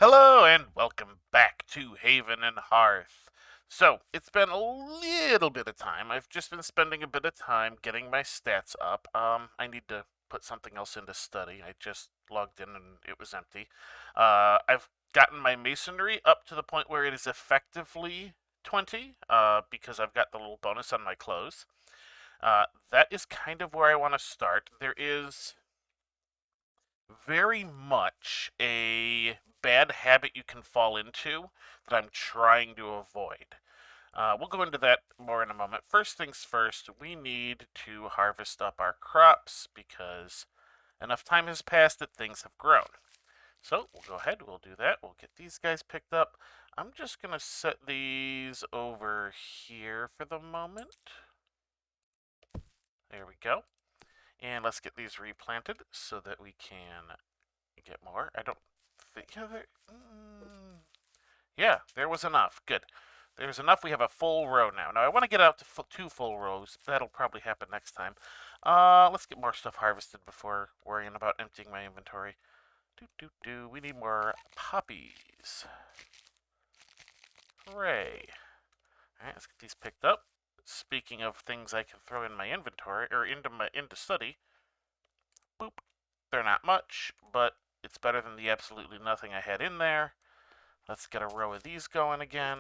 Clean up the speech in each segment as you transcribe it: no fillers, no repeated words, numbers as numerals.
Hello and welcome back to Haven and Hearth. So, it's been a little bit of time. I've just been spending a bit of time getting my stats up. I need to put something else into study. I just logged in and it was empty. I've gotten my masonry up to the point where it is effectively 20, because I've got the little bonus on my clothes. That is kind of where I want to start. There is very much a bad habit you can fall into that I'm trying to avoid. We'll go into that more in a moment. First things first, we need to harvest up our crops because enough time has passed that things have grown. So we'll go ahead, we'll do that. We'll get these guys picked up. I'm just going to set these over here for the moment. There we go. And let's get these replanted so that we can get more. I don't think. Yeah, there was enough. Good. There's enough. We have a full row now. Now I want to get out to two full rows. That'll probably happen next time. Let's get more stuff harvested before worrying about emptying my inventory. We need more poppies. Hooray! All right, let's get these picked up. Speaking of things I can throw in my inventory or into study, boop. They're not much, but it's better than the absolutely nothing I had in there. Let's get a row of these going again.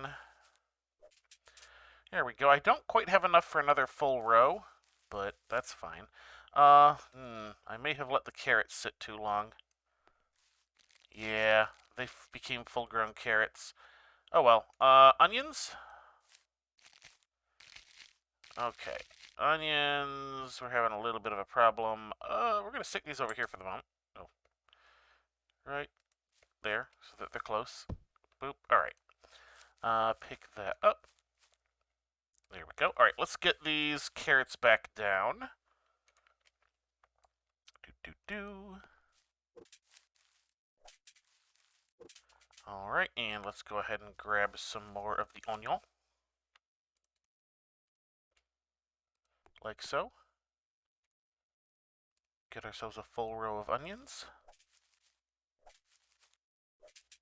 There we go. I don't quite have enough for another full row, but that's fine. I may have let the carrots sit too long. Yeah, they became full-grown carrots. Oh well. Onions? Okay. Onions, we're having a little bit of a problem. We're going to stick these over here for the moment. Oh. Right there, so that they're close. Boop. Alright. Pick that up. There we go. Alright, let's get these carrots back down. Alright, and let's go ahead and grab some more of the onion. Like so. Get ourselves a full row of onions.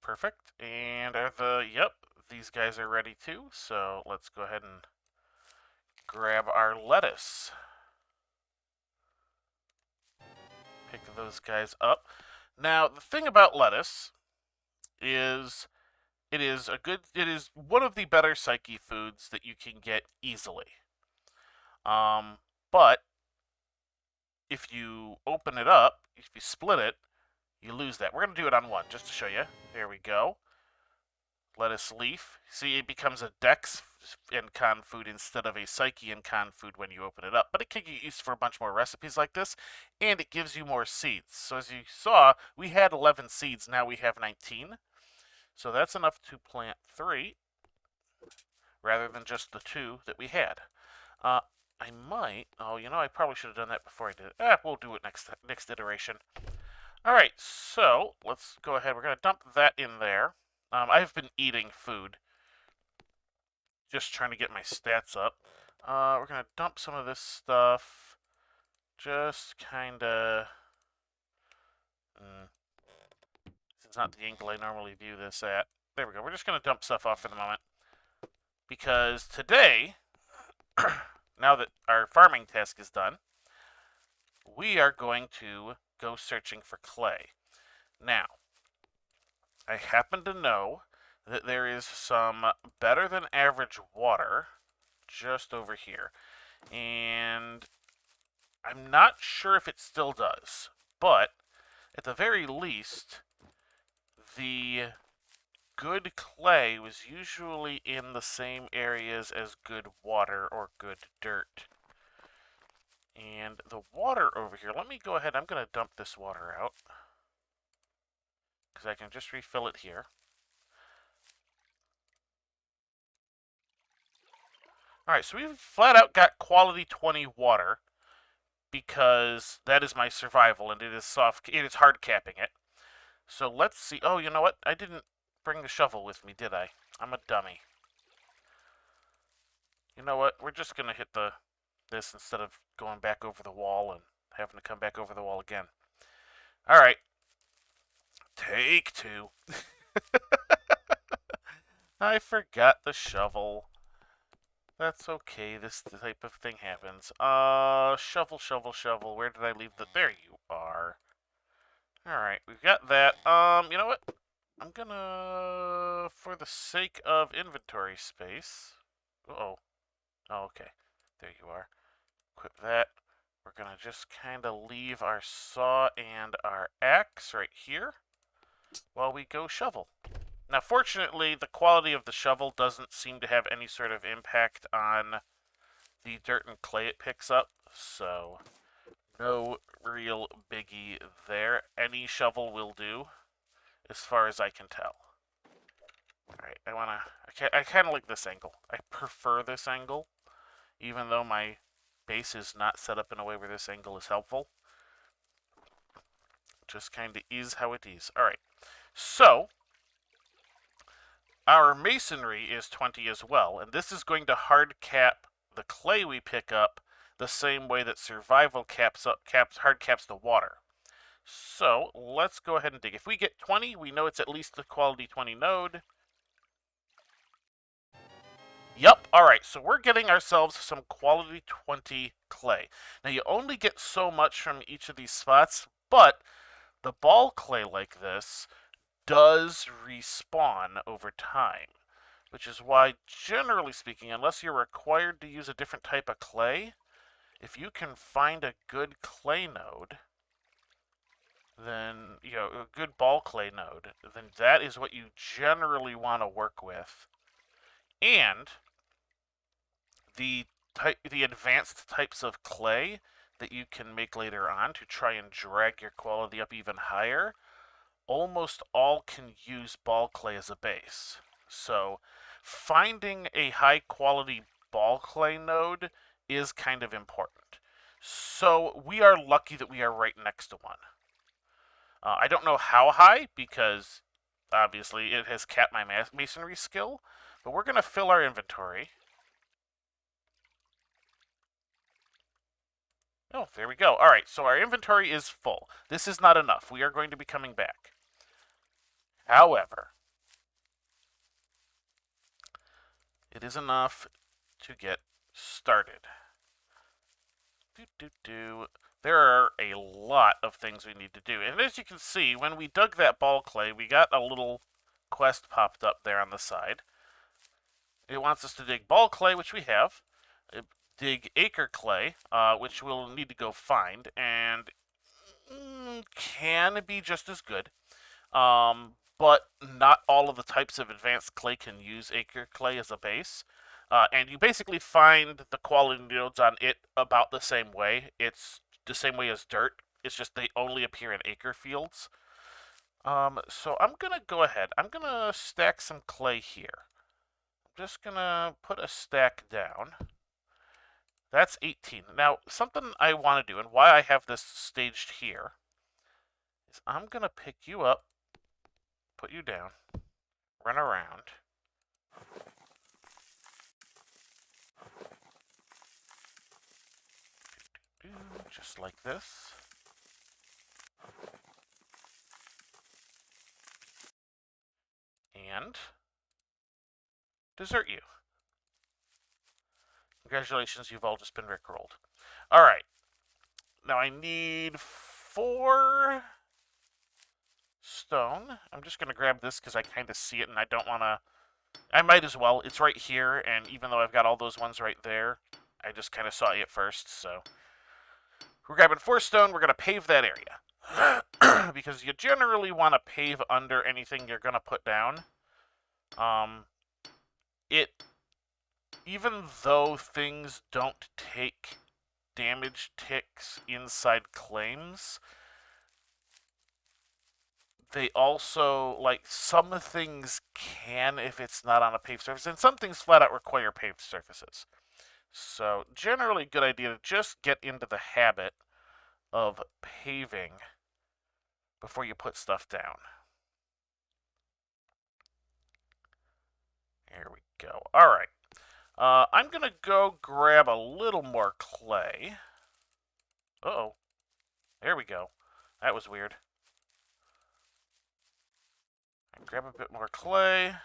Perfect. And yep, these guys are ready too, so let's go ahead and grab our lettuce. Pick those guys up. Now, the thing about lettuce is it is one of the better psyche foods that you can get easily. But if you open it up, if you split it, you lose that. We're going to do it on one just to show you. There we go. Lettuce leaf. See, it becomes a dex and con food instead of a psyche and con food when you open it up. But it can get used for a bunch more recipes like this, and it gives you more seeds. So as you saw, we had 11 seeds, now we have 19. So that's enough to plant 3, rather than just the 2 that we had. I might, I probably should have done that before I did it. We'll do it next iteration. Alright, so let's go ahead. We're going to dump that in there. I've been eating food, just trying to get my stats up. We're going to dump some of this stuff, just kind of... This is not the angle I normally view this at. There we go. We're just going to dump stuff off for the moment. Because today, now that our farming task is done, we are going to go searching for clay. Now, I happen to know that there is some better than average water just over here. And I'm not sure if it still does, but at the very least, the good clay was usually in the same areas as good water or good dirt. And the water over here, let me go ahead, I'm going to dump this water out, because I can just refill it here. Alright, so we've flat out got quality 20 water, because that is my survival, and it is hard capping it. So let's see. Oh, you know what? I didn't bring the shovel with me, did I? I'm a dummy. You know what? We're just gonna hit this instead of going back over the wall and having to come back over the wall again. Alright. Take 2. I forgot the shovel. That's okay. This type of thing happens. Shovel, shovel, shovel. Where did I leave the... There you are. Alright, we've got that. You know what? I'm gonna... For the sake of inventory space... Uh-oh. Oh, okay. There you are. Equip that. We're gonna just kind of leave our saw and our axe right here while we go shovel. Now, fortunately, the quality of the shovel doesn't seem to have any sort of impact on the dirt and clay it picks up, so no real biggie there. Any shovel will do, as far as I can tell. Alright, I kind of like this angle. I prefer this angle, even though my base is not set up in a way where this angle is helpful. Just kind of is how it is. Alright, so our masonry is 20 as well, and this is going to hard cap the clay we pick up the same way that survival hard caps the water. So let's go ahead and dig. If we get 20, we know it's at least the quality 20 node. Yep, alright, so we're getting ourselves some quality 20 clay. Now you only get so much from each of these spots, but the ball clay like this does respawn over time, which is why, generally speaking, unless you're required to use a different type of clay, if you can find a good clay node, then, you know, a good ball clay node, then that is what you generally want to work with. And the advanced types of clay that you can make later on to try and drag your quality up even higher, almost all can use ball clay as a base. So finding a high quality ball clay node is kind of important. So we are lucky that we are right next to one. I don't know how high, because obviously it has capped my masonry skill, but we're going to fill our inventory. Oh, there we go. Alright, so our inventory is full. This is not enough. We are going to be coming back. However, it is enough to get started. There are a lot of things we need to do. And as you can see, when we dug that ball clay, we got a little quest popped up there on the side. It wants us to dig ball clay, which we have. Dig acre clay, which we'll need to go find, and can be just as good. But not all of the types of advanced clay can use acre clay as a base. And you basically find the quality nodes on it about the same way. It's the same way as dirt. It's just they only appear in acre fields. So I'm going to go ahead. I'm going to stack some clay here. I'm just going to put a stack down. That's 18. Now, something I want to do, and why I have this staged here, is I'm going to pick you up, put you down, run around. Just like this. And desert you. Congratulations, you've all just been rickrolled. Alright. Now I need 4 stone. I'm just going to grab this because I kind of see it and I don't want to... I might as well. It's right here, and even though I've got all those ones right there, I just kind of saw it first, so... We're grabbing 4 stone. We're going to pave that area. Because you generally want to pave under anything you're going to put down. Even though things don't take damage ticks inside claims, they also, like, some things can if it's not on a paved surface, and some things flat out require paved surfaces. So, generally, good idea to just get into the habit of paving before you put stuff down. There we go. Alright. I'm going to go grab a little more clay. Uh-oh. There we go. That was weird. grab a bit more clay.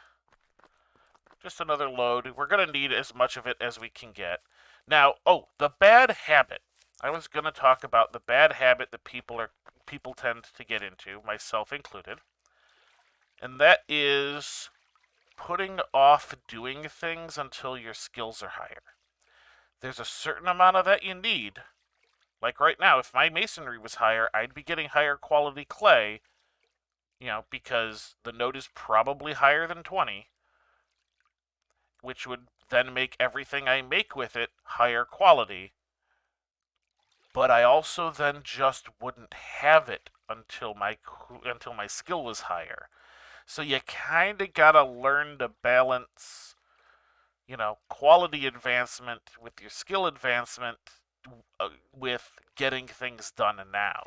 Just another load. We're going to need as much of it as we can get. Now, the bad habit. I was going to talk about the bad habit that people tend to get into, myself included. And that is putting off doing things until your skills are higher. There's a certain amount of that you need. Like right now, if my masonry was higher, I'd be getting higher quality clay, because the node is probably higher than 20, which would then make everything I make with it higher quality. But I also then just wouldn't have it until my skill was higher. So you kind of got to learn to balance, quality advancement with your skill advancement with getting things done now.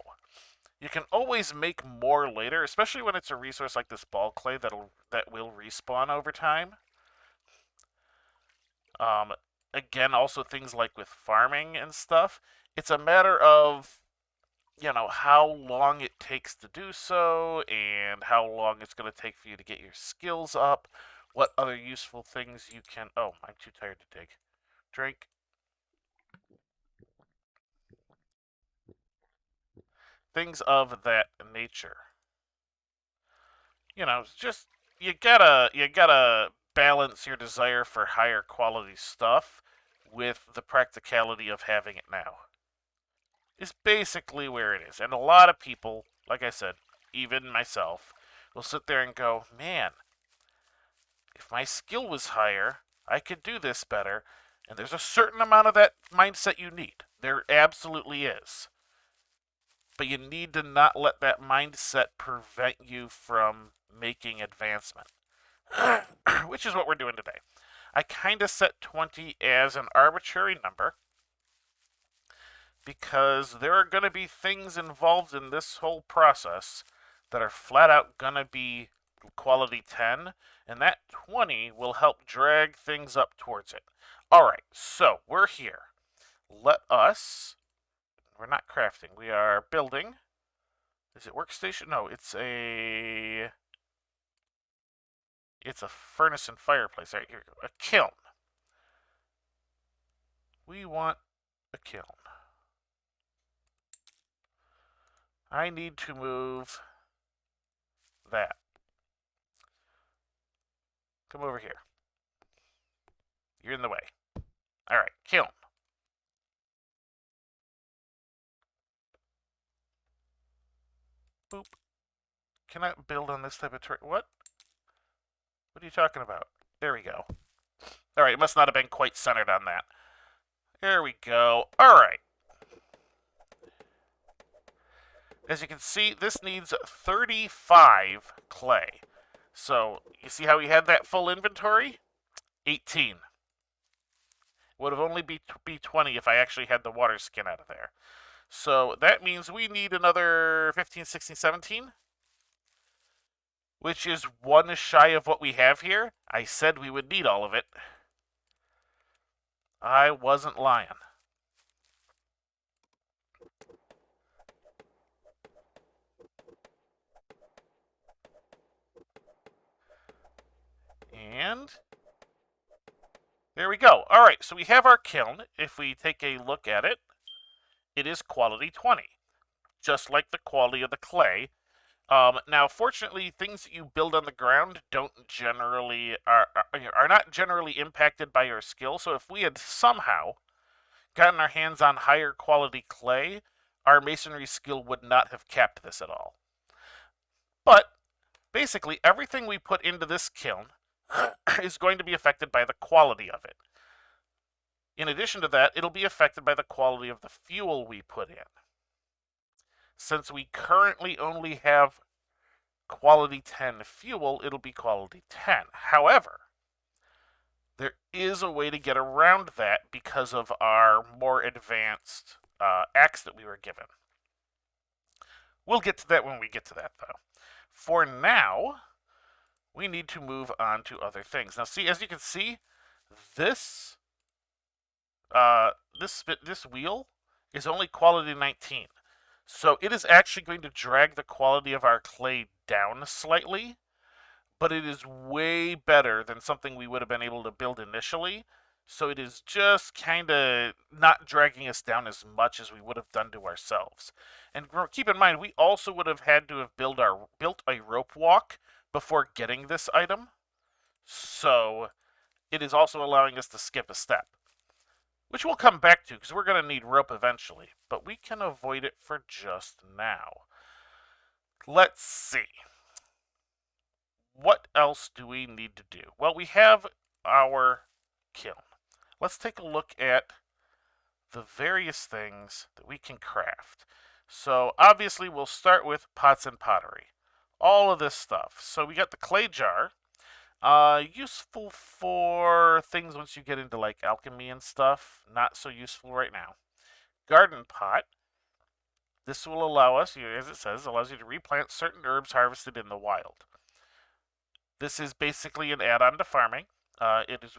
You can always make more later, especially when it's a resource like this ball clay that will respawn over time. Again, also things like with farming and stuff, it's a matter of how long it takes to do so and how long it's going to take for you to get your skills up, what other useful things you can... Oh, I'm too tired to dig. Drink. Things of that nature. Just you gotta balance your desire for higher quality stuff with the practicality of having it now. Is basically where it is. And a lot of people, like I said, even myself, will sit there and go, man, if my skill was higher, I could do this better. And there's a certain amount of that mindset you need. There absolutely is. But you need to not let that mindset prevent you from making advancement. Which is what we're doing today. I kind of set 20 as an arbitrary number because there are going to be things involved in this whole process that are flat out going to be quality 10, and that 20 will help drag things up towards it. Alright, so we're here. We're not crafting, we are building. Is it workstation? No, it's a furnace and fireplace. All right, here we go. A kiln. We want a kiln. I need to move that. Come over here. You're in the way. All right, kiln. Boop. Cannot build on this type of terrain. What? What are you talking about? There we go. All right, it must not have been quite centered on that. There we go. All right. As you can see, this needs 35 clay. So, you see how we had that full inventory? 18. Would have only be 20 if I actually had the water skin out of there. So, that means we need another 15, 16, 17. Which is one shy of what we have here. I said we would need all of it. I wasn't lying. And there we go. All right, so we have our kiln. If we take a look at it, it is quality 20, just like the quality of the clay. Now, fortunately, things that you build on the ground are not generally impacted by your skill. So if we had somehow gotten our hands on higher quality clay, our masonry skill would not have capped this at all. But basically, everything we put into this kiln is going to be affected by the quality of it. In addition to that, it'll be affected by the quality of the fuel we put in. Since we currently only have quality 10 fuel, it'll be quality 10. However, there is a way to get around that because of our more advanced axe that we were given. We'll get to that when we get to that, though. For now, we need to move on to other things. Now, see, as you can see, this wheel is only quality 19. So it is actually going to drag the quality of our clay down slightly, but it is way better than something we would have been able to build initially. So it is just kind of not dragging us down as much as we would have done to ourselves. And keep in mind, we also would have had to have built a rope walk before getting this item. So it is also allowing us to skip a step, which we'll come back to because we're going to need rope eventually, but we can avoid it for just now. Let's see. What else do we need to do? Well, we have our kiln. Let's take a look at the various things that we can craft. So obviously we'll start with pots and pottery. All of this stuff. So we got the clay jar. Useful for things once you get into like alchemy and stuff. Not so useful right now. Garden pot. This will allow us, as it says, allows you to replant certain herbs harvested in the wild. This is basically an add-on to farming.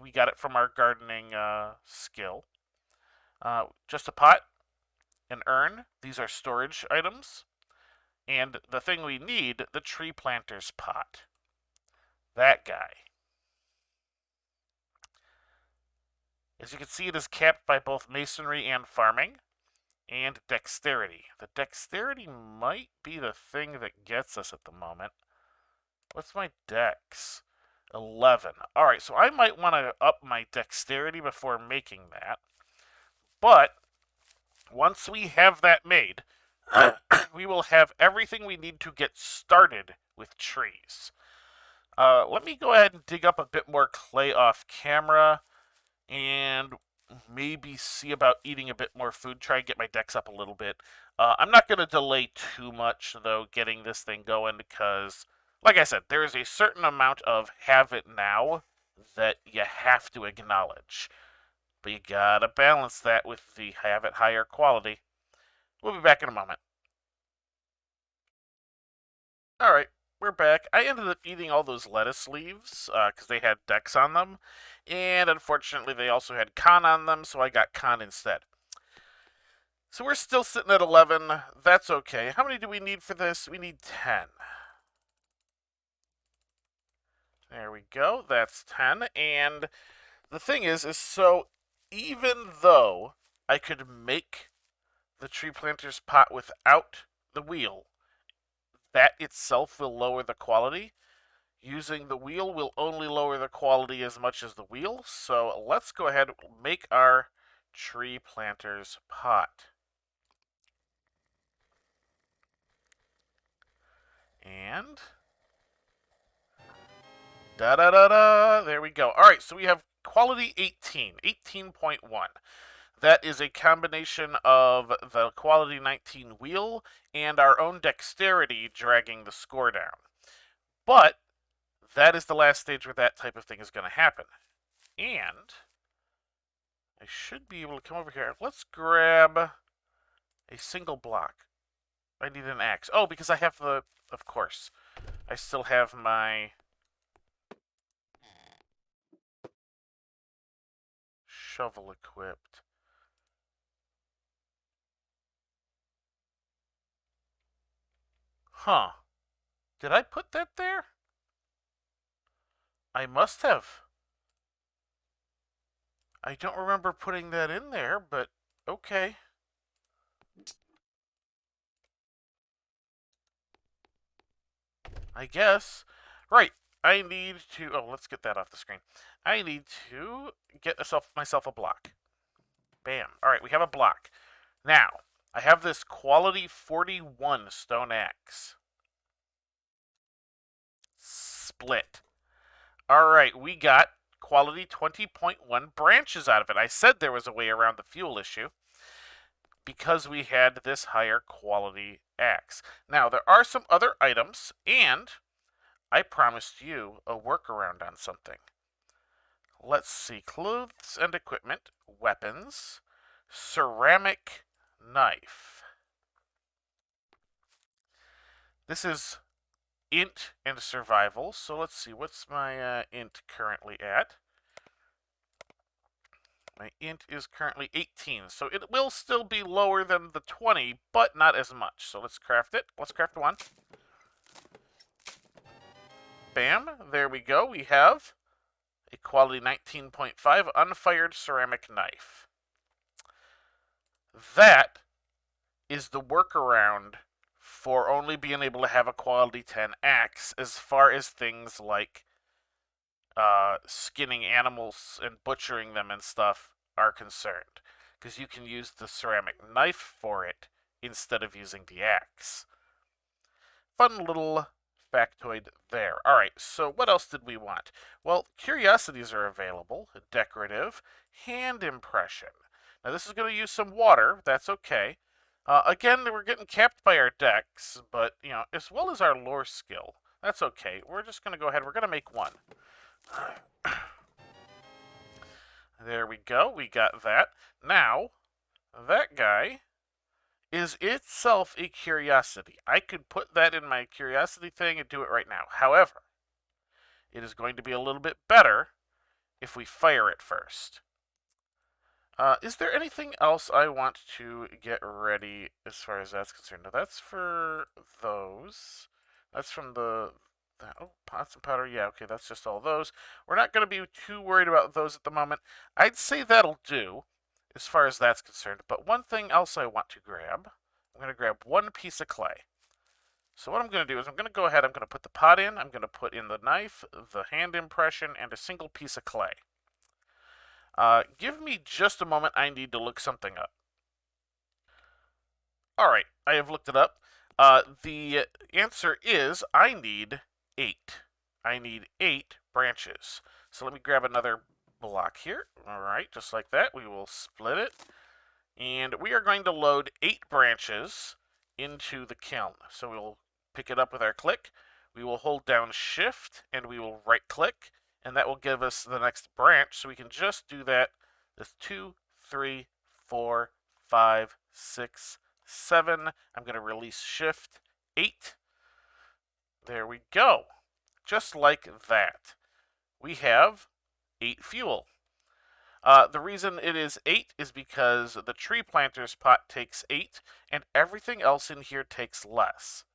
We got it from our gardening skill. Just a pot, an urn. These are storage items. And the thing we need, the tree planter's pot. That guy. As you can see, it is capped by both masonry and farming, and dexterity. The dexterity might be the thing that gets us at the moment. What's my dex? 11. Alright, so I might want to up my dexterity before making that. But once we have that made, we will have everything we need to get started with trees. Let me go ahead and dig up a bit more clay off camera and maybe see about eating a bit more food, try and get my dex up a little bit. I'm not going to delay too much, though, getting this thing going because, like I said, there is a certain amount of have it now that you have to acknowledge. But you gotta balance that with the have it higher quality. We'll be back in a moment. Alright, we're back. I ended up eating all those lettuce leaves because they had dex on them. And unfortunately, they also had con on them, so I got con instead. So we're still sitting at 11. That's okay. How many do we need for this? We need 10. There we go. That's 10. And the thing is so even though I could make the tree planter's pot without the wheel, that itself will lower the quality. Using the wheel will only lower the quality as much as the wheel. So let's go ahead and make our tree planter's pot. And da-da-da-da, there we go. All right, so we have quality 18, 18.1. That is a combination of the quality 19 wheel and our own dexterity dragging the score down. But that is the last stage where that type of thing is going to happen. And I should be able to come over here. Let's grab a single block. I need an axe. Oh, because I have the... Of course. I still have my... shovel equipped. Huh. Did I put that there? I must have. I don't remember putting that in there, but okay. I guess. Right. I need to... Oh, let's get that off the screen. I need to get myself a block. Bam. All right, we have a block. Now, I have this quality 41 stone axe. Split. All right, we got quality 20.1 branches out of it. I said there was a way around the fuel issue because we had this higher quality axe. Now, there are some other items, and I promised you a workaround on something. Let's see. Clothes and equipment, weapons, ceramic knife. This is int and survival. So let's see. What's my int currently at? My int is currently 18. So it will still be lower than the 20, but not as much. So let's craft it. Let's craft one. Bam, there we go. We have a quality 19.5 unfired ceramic knife. That is the workaround for only being able to have a quality 10 axe as far as things like skinning animals and butchering them and stuff are concerned. Because you can use the ceramic knife for it instead of using the axe. Fun little factoid there. Alright, so what else did we want? Well, curiosities are available, decorative, hand impression. Now this is going to use some water, that's okay. Again, we're getting capped by our decks, but, you know, as well as our lore skill. That's okay. We're just going to go ahead, we're going to make one. There we go, we got that. Now, that guy is itself a curiosity. I could put that in my curiosity thing and do it right now. However, it is going to be a little bit better if we fire it first. Is there anything else I want to get ready as far as that's concerned? Now, that's for those. That's from the... Oh, pots and powder. Yeah, okay, that's just all those. We're not going to be too worried about those at the moment. I'd say that'll do as far as that's concerned. But one thing else I want to grab, I'm going to grab one piece of clay. So what I'm going to do is I'm going to go ahead, I'm going to put the pot in, I'm going to put in the knife, the hand impression, and a single piece of clay. Give me just a moment, I need to look something up. Alright, I have looked it up. The answer is I need 8. I need 8 branches. So let me grab another block here. Alright, just like that. We will split it. And we are going to load 8 branches into the kiln. So we'll pick it up with our click. We will hold down shift and we will right click. And that will give us the next branch. So we can just do that with 2, 3, 4, 5, 6, 7. I'm going to release shift 8. There we go. Just like that. We have 8 fuel. The reason it is 8 is because the tree planter's pot takes 8, and everything else in here takes less.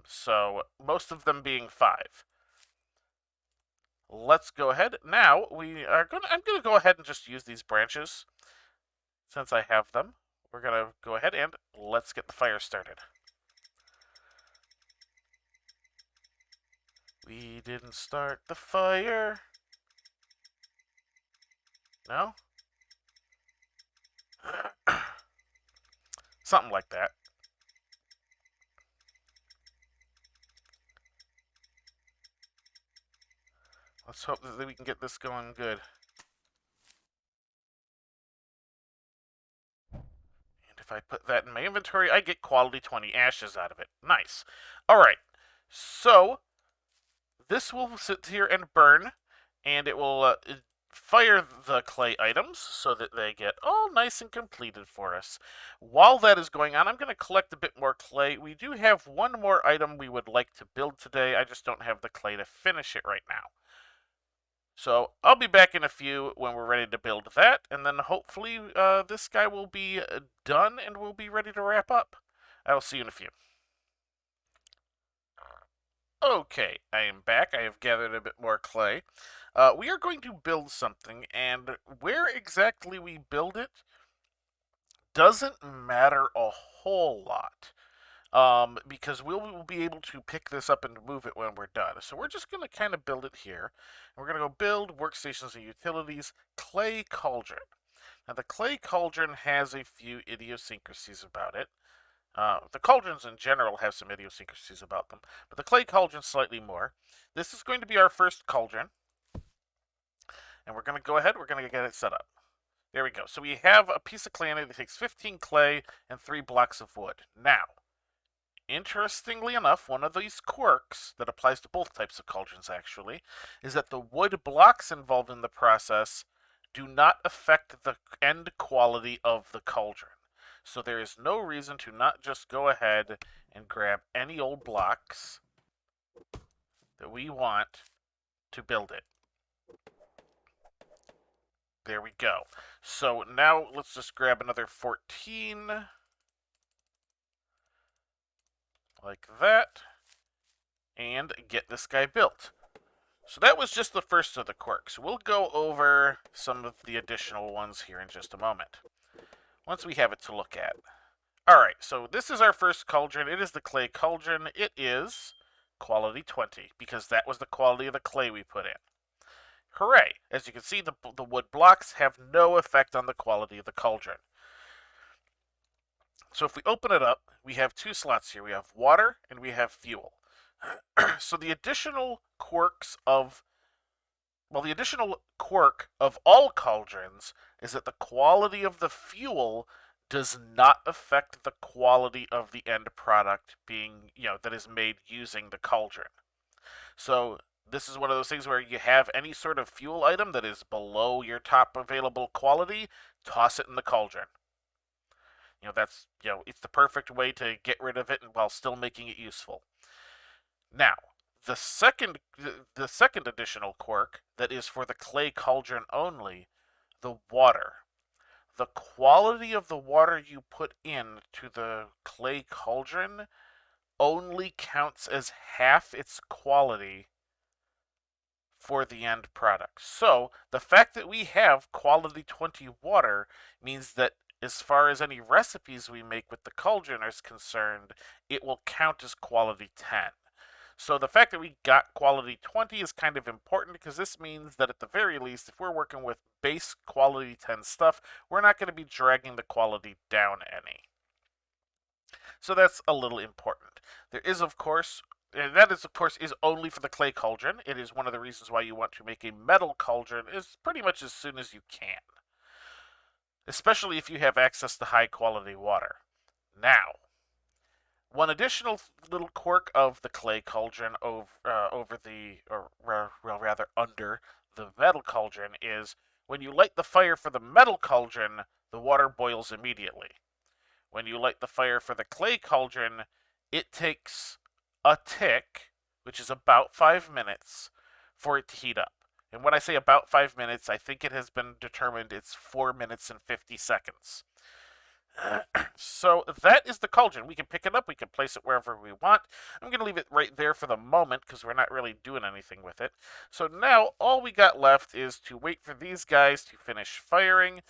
So most of them being 5. Let's go ahead. Now I'm gonna go ahead and just use these branches since I have them. We're gonna go ahead and let's get the fire started. We didn't start the fire. No? Something like that. Let's hope that we can get this going good. And if I put that in my inventory, I get quality 20 ashes out of it. Nice. Alright, so this will sit here and burn, and it will fire the clay items so that they get all nice and completed for us. While that is going on, I'm going to collect a bit more clay. We do have one more item we would like to build today. I just don't have the clay to finish it right now. So I'll be back in a few when we're ready to build that, and then hopefully this guy will be done and we'll be ready to wrap up. I will see you in a few. Okay, I am back. I have gathered a bit more clay. We are going to build something, and where exactly we build it doesn't matter a whole lot. Because we'll be able to pick this up and move it when we're done. So we're just going to kind of build it here. We're going to go build workstations and utilities, clay cauldron. Now the clay cauldron has a few idiosyncrasies about it. The cauldrons in general have some idiosyncrasies about them, but the clay cauldron slightly more. This is going to be our first cauldron. And we're going to go ahead, we're going to get it set up. There we go. So we have a piece of clay in it that takes 15 clay and 3 blocks of wood. Now, interestingly enough, one of these quirks that applies to both types of cauldrons, actually, is that the wood blocks involved in the process do not affect the end quality of the cauldron. So there is no reason to not just go ahead and grab any old blocks that we want to build it. There we go. So now let's just grab another 14. Like that. and get this guy built. So that was just the first of the quirks. We'll go over some of the additional ones here in just a moment, once we have it to look at. Alright, so this is our first cauldron. It is the clay cauldron. It is quality 20, because that was the quality of the clay we put in. Hooray! As you can see, the wood blocks have no effect on the quality of the cauldron. So if we open it up, we have two slots here. We have water and we have fuel. So the additional quirks of the additional quirk of all cauldrons is that the quality of the fuel does not affect the quality of the end product being, that is made using the cauldron. So this is one of those things where you have any sort of fuel item that is below your top available quality, toss it in the cauldron. That's, it's the perfect way to get rid of it while still making it useful. Now, the second additional quirk that is for the clay cauldron only, the water. The quality of the water you put in to the clay cauldron only counts as half its quality for the end product. So, the fact that we have quality 20 water means that as far as any recipes we make with the cauldron is concerned, it will count as quality 10. So the fact that we got quality 20 is kind of important, because this means that at the very least, if we're working with base quality 10 stuff, we're not going to be dragging the quality down any. So that's a little important. There is, of course, and that is, of course, is only for the clay cauldron. It is one of the reasons why you want to make a metal cauldron is pretty much as soon as you can, especially if you have access to high quality water. Now, one additional little quirk of the clay cauldron under the metal cauldron is when you light the fire for the metal cauldron, the water boils immediately. When you light the fire for the clay cauldron, it takes a tick, which is about 5 minutes, for it to heat up. And when I say about 5 minutes, I think it has been determined it's 4 minutes and 50 seconds. So that is the cauldron. We can pick it up, we can place it wherever we want. I'm going to leave it right there for the moment because we're not really doing anything with it. So now all we got left is to wait for these guys to finish firing.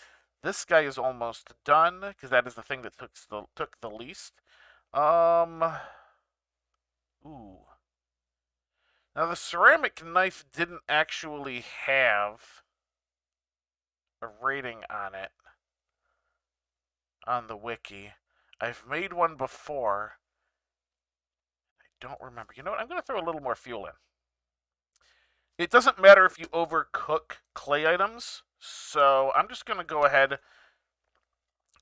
This guy is almost done because that is the thing that took the least. Ooh. Now the ceramic knife didn't actually have a rating on it on the wiki. I've made one before. I don't remember. You know what? I'm going to throw a little more fuel in. It doesn't matter if you overcook clay items, so I'm just going to go ahead,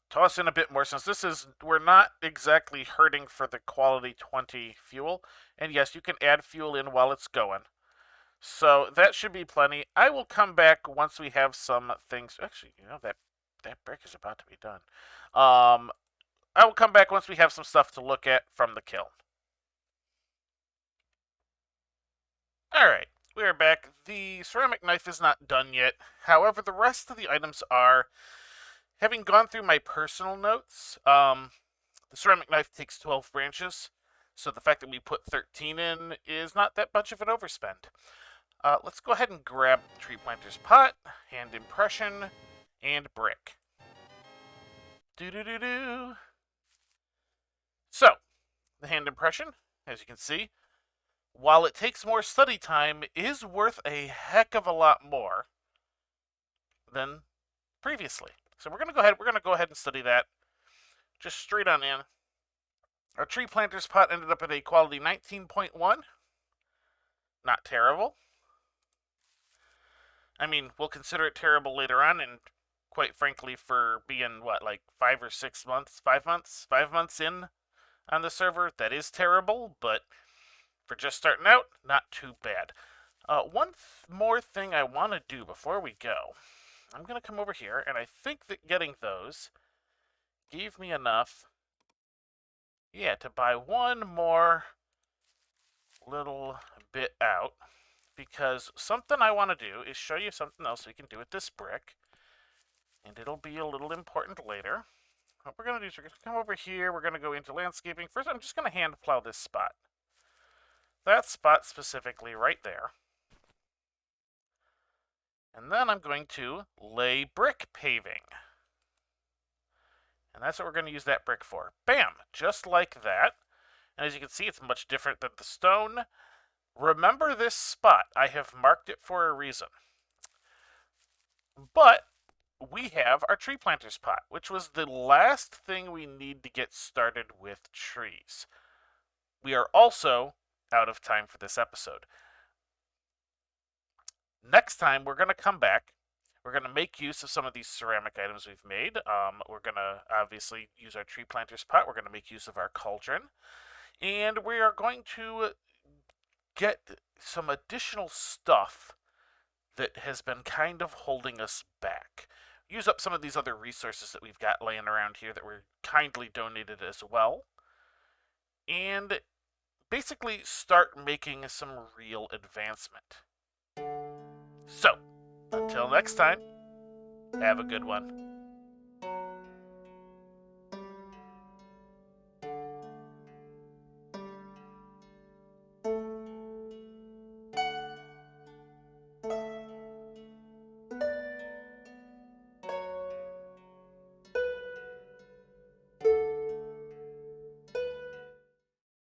toss in a bit more, since we're not exactly hurting for the quality 20 fuel. And yes, you can add fuel in while it's going. So that should be plenty. I will come back once we have some things. Actually, that brick is about to be done. I will come back once we have some stuff to look at from the kiln. Alright, we are back. The ceramic knife is not done yet. However, the rest of the items are. Having gone through my personal notes, the ceramic knife takes 12 branches, so the fact that we put 13 in is not that much of an overspend. Let's go ahead and grab tree planter's pot, hand impression, and brick. Do-do-do-do. So, the hand impression, as you can see, while it takes more study time, is worth a heck of a lot more than previously. So we're going to go ahead and study that just straight on in. Our tree planter's pot ended up at a quality 19.1. Not terrible. I mean, we'll consider it terrible later on, and quite frankly, for being, 5 months in on the server, that is terrible, but for just starting out, not too bad. One more thing I want to do before we go. I'm going to come over here, and I think that getting those gave me enough, to buy one more little bit out, because something I want to do is show you something else we can do with this brick, and it'll be a little important later. What we're going to do is we're going to come over here, we're going to go into landscaping. First, I'm just going to hand plow this spot. that spot specifically right there. And then I'm going to lay brick paving. And that's what we're going to use that brick for. Bam! Just like that. And as you can see, it's much different than the stone. Remember this spot. I have marked it for a reason. But we have our tree planter's pot, which was the last thing we need to get started with trees. We are also out of time for this episode. Next time, we're going to come back. We're going to make use of some of these ceramic items we've made. We're going to obviously use our tree planter's pot. We're going to make use of our cauldron. And we are going to get some additional stuff that has been kind of holding us back. Use up some of these other resources that we've got laying around here that were kindly donated as well. And basically start making some real advancement. So, until next time, have a good one.